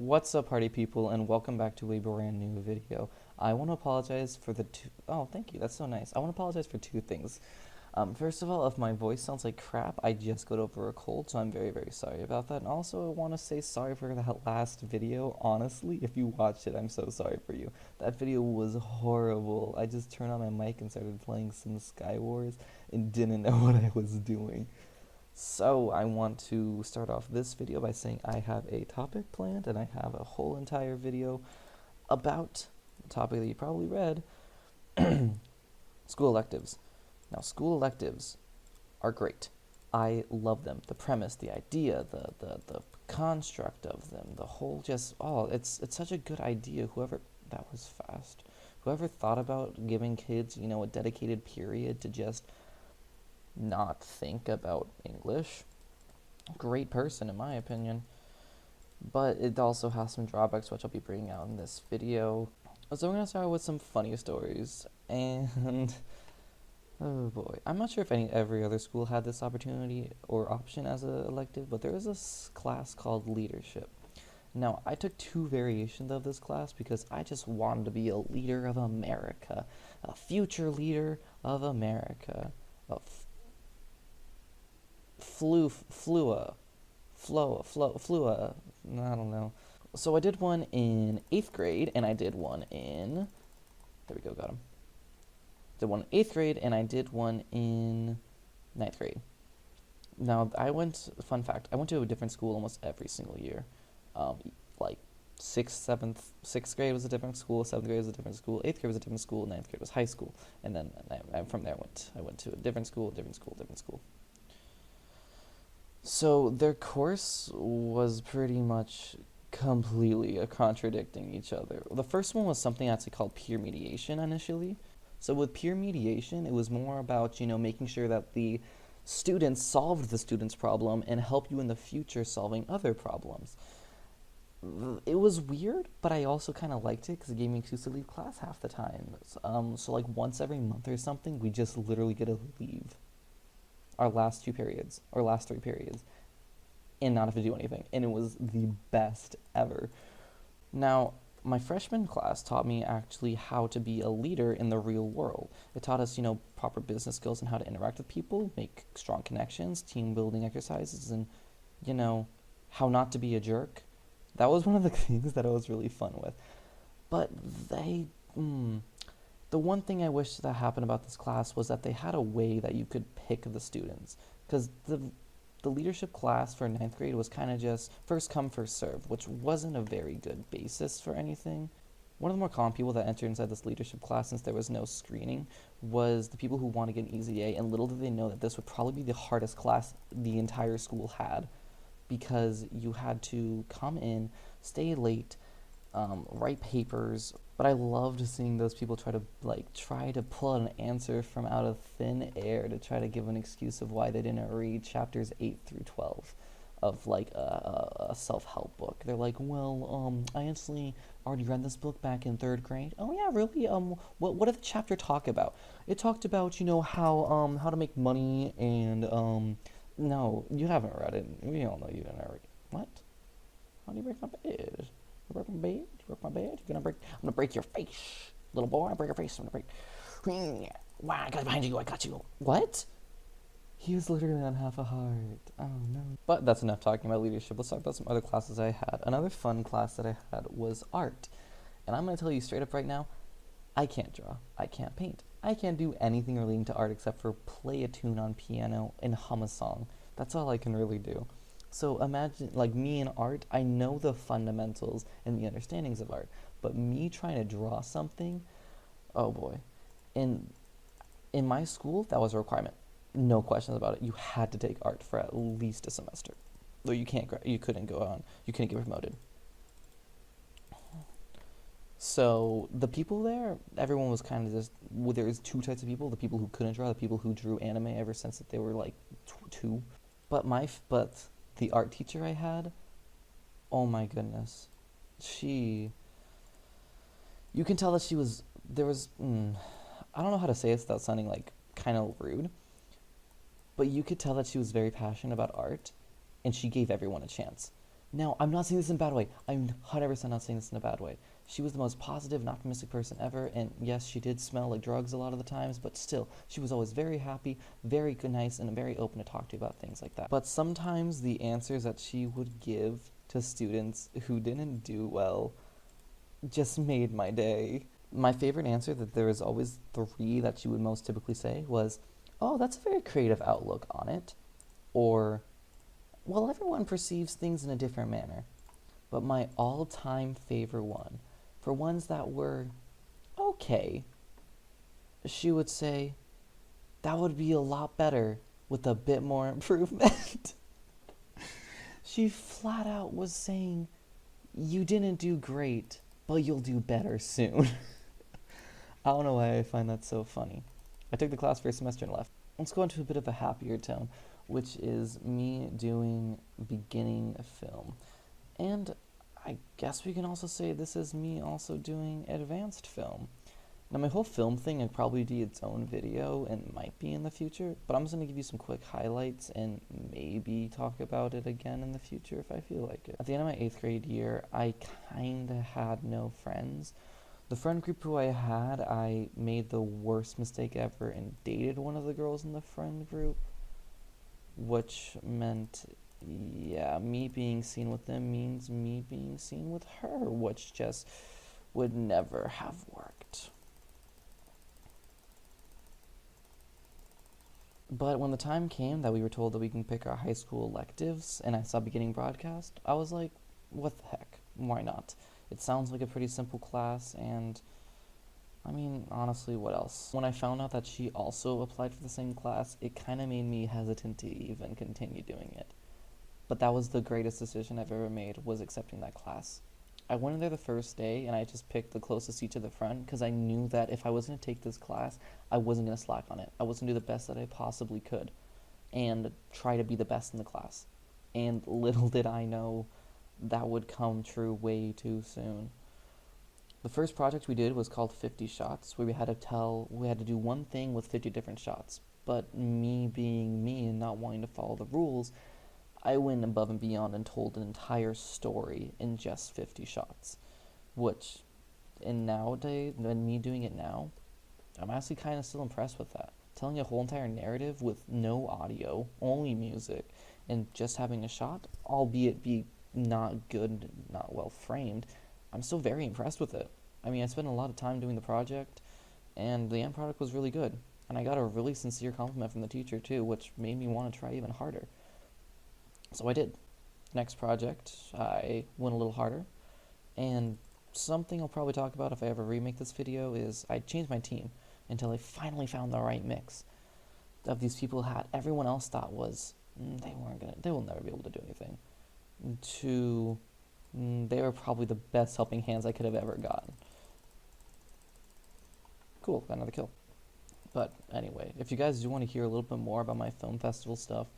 What's up, party people, and welcome back to a brand new video. I want to apologize for the two. Oh, thank you. That's so nice. I want to apologize for two things. First of all, if my voice sounds like crap, I just got over a cold, so I'm very, very sorry about that. And also, I want to say sorry for that last video. Honestly, if you watched it, I'm so sorry for you. That video was horrible. I just turned on my mic and started playing some Sky Wars and didn't know what I was doing. So I want to start off this video by saying I have a topic planned and I have a whole entire video about the topic that you probably read, school electives. Now, school electives are great. I love them. The premise, the idea, the construct of them, the whole it's such a good idea. That was fast. Whoever thought about giving kids, a dedicated period to just not think about English, great person in my opinion. But it also has some drawbacks, which I'll be bringing out in this video. So we're gonna start with some funny stories, and oh boy, I'm not sure if every other school had this opportunity or option as an elective, but there is a class called leadership. Now, I took two variations of this class because I just wanted to be a leader of America, a future leader of America, flua, I don't know. So I did one in 8th grade, and I did one in, there we go, got him. Did one in 8th grade, and I did one in 9th grade. Now, fun fact, I went to a different school almost every single year. Like 6th grade was a different school, 7th grade was a different school, 8th grade was a different school, 9th grade was high school. And then from there I went to a different school. So their course was pretty much completely contradicting each other. The first one was something actually called peer mediation initially. So with peer mediation, it was more about, making sure that the students solved the student's problem and help you in the future solving other problems. It was weird, but I also kind of liked it because it gave me an excuse to leave class half the time. So like once every month or something, we just literally get to leave our last 3 periods, and not have to do anything. And it was the best ever. Now, my freshman class taught me actually how to be a leader in the real world. It taught us, proper business skills and how to interact with people, make strong connections, team building exercises, and, how not to be a jerk. That was one of the things that I was really fun with. But the one thing I wish that happened about this class was that they had a way that you could pick the students. Because the leadership class for 9th grade was kind of just first come, first serve, which wasn't a very good basis for anything. One of the more common people that entered inside this leadership class, since there was no screening, was the people who want to get an easy A, and little did they know that this would probably be the hardest class the entire school had, because you had to come in, stay late, write papers. But I loved seeing those people try to pull out an answer from out of thin air to try to give an excuse of why they didn't read chapters 8 through 12 of a self-help book. They're like, well, I actually already read this book back in 3rd grade. Oh yeah, really? What did the chapter talk about? It talked about, how to make money and, no, you haven't read it. We all know you didn't read it. What? How do you break my bed? You broke my bed? You broke my bed? I'm gonna break your face. Little boy, I break your face. I'm gonna break. Wow, I got behind you. I got you. What? He was literally on half a heart. Oh no. But that's enough talking about leadership. Let's talk about some other classes I had. Another fun class that I had was art. And I'm gonna tell you straight up right now, I can't draw. I can't paint. I can't do anything relating to art except for play a tune on piano and hum a song. That's all I can really do. So imagine, like, me in art, I know the fundamentals and the understandings of art, but me trying to draw something, oh boy. In my school, that was a requirement. No questions about it. You had to take art for at least a semester. Though you couldn't get promoted. So the people there, everyone was kind of just, well, there's two types of people: the people who couldn't draw, the people who drew anime ever since that they were like 2. But the art teacher I had, oh my goodness, you can tell that I don't know how to say this without sounding like kind of rude, but you could tell that she was very passionate about art, and she gave everyone a chance. Now, I'm not saying this in a bad way. I'm 100% not saying this in a bad way. She was the most positive and optimistic person ever, and yes, she did smell like drugs a lot of the times, but still, she was always very happy, very good, nice, and very open to talk to about things like that. But sometimes the answers that she would give to students who didn't do well just made my day. My favorite answer, that there was always three that she would most typically say, was, "Oh, that's a very creative outlook on it," or, "Well, everyone perceives things in a different manner." But my all-time favorite one, for ones that were okay, she would say, "That would be a lot better with a bit more improvement." She flat out was saying, "You didn't do great, but you'll do better soon." I don't know why I find that so funny. I took the class for a semester and left. Let's go into a bit of a happier tone, which is me doing beginning film. And I guess we can also say this is me also doing advanced film. Now, my whole film thing would probably be its own video and might be in the future, but I'm just going to give you some quick highlights and maybe talk about it again in the future if I feel like it. At the end of my 8th grade year, I kind of had no friends. The friend group who I had, I made the worst mistake ever and dated one of the girls in the friend group, which meant, yeah, me being seen with them means me being seen with her, which just would never have worked. But when the time came that we were told that we can pick our high school electives and I saw beginning broadcast, I was like, what the heck? Why not? It sounds like a pretty simple class, and I mean, honestly, what else? When I found out that she also applied for the same class, it kind of made me hesitant to even continue doing it. But that was the greatest decision I've ever made, was accepting that class. I went in there the first day and I just picked the closest seat to the front because I knew that if I was going to take this class, I wasn't going to slack on it. I was going to do the best that I possibly could and try to be the best in the class. And little did I know that would come true way too soon. The first project we did was called 50 Shots, where we had to do one thing with 50 different shots. But me being me and not wanting to follow the rules, I went above and beyond and told an entire story in just 50 shots. Which, in nowadays, and me doing it now, I'm actually kind of still impressed with that. Telling a whole entire narrative with no audio, only music, and just having a shot, albeit be not good, not well framed, I'm still very impressed with it. I mean, I spent a lot of time doing the project, and the end product was really good. And I got a really sincere compliment from the teacher, too, which made me want to try even harder. So I did. Next project, I went a little harder, and something I'll probably talk about if I ever remake this video is I changed my team until I finally found the right mix of these people that everyone else thought was they will never be able to do anything, to they were probably the best helping hands I could have ever gotten. Cool, got another kill. But anyway, if you guys do want to hear a little bit more about my film festival stuff,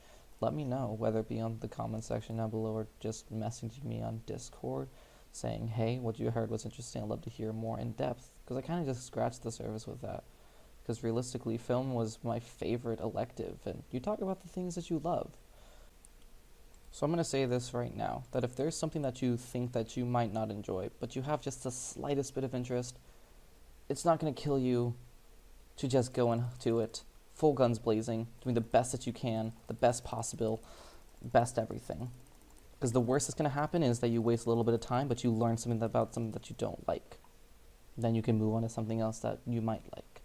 let me know, whether it be on the comment section down below or just messaging me on Discord saying, hey, what you heard was interesting, I'd love to hear more in depth, because I kind of just scratched the surface with that. Because realistically, film was my favorite elective, and you talk about the things that you love. So I'm going to say this right now, that if there's something that you think that you might not enjoy, but you have just the slightest bit of interest, it's not going to kill you to just go into it, full guns blazing, doing the best that you can, the best possible, best everything. Because the worst that's going to happen is that you waste a little bit of time, but you learn something about something that you don't like. Then you can move on to something else that you might like.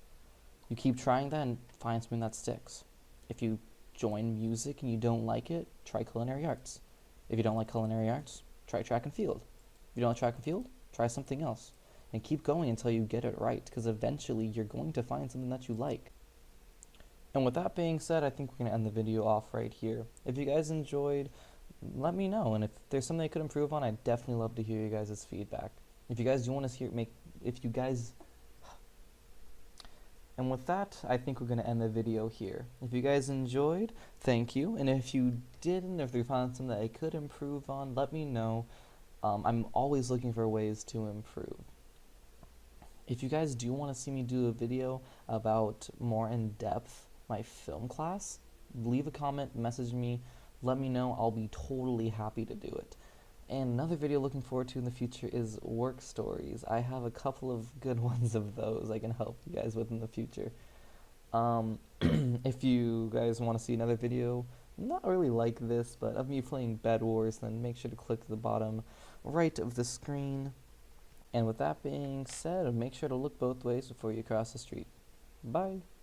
You keep trying that and find something that sticks. If you join music and you don't like it, try culinary arts. If you don't like culinary arts, try track and field. If you don't like track and field, try something else. And keep going until you get it right, because eventually you're going to find something that you like. And with that being said, I think we're going to end the video off right here. If you guys enjoyed, let me know. And if there's something I could improve on, I'd definitely love to hear you guys' feedback. If you guys do want to And with that, I think we're going to end the video here. If you guys enjoyed, thank you. And if you didn't, if you found something that I could improve on, let me know. I'm always looking for ways to improve. If you guys do want to see me do a video about more in depth my film class, leave a comment, message me, let me know. I'll be totally happy to do it. And another video looking forward to in the future is work stories. I have a couple of good ones of those I can help you guys with in the future. If you guys want to see another video, not really like this, but of me playing Bed Wars, then make sure to click the bottom right of the screen. And with that being said, make sure to look both ways before you cross the street. Bye.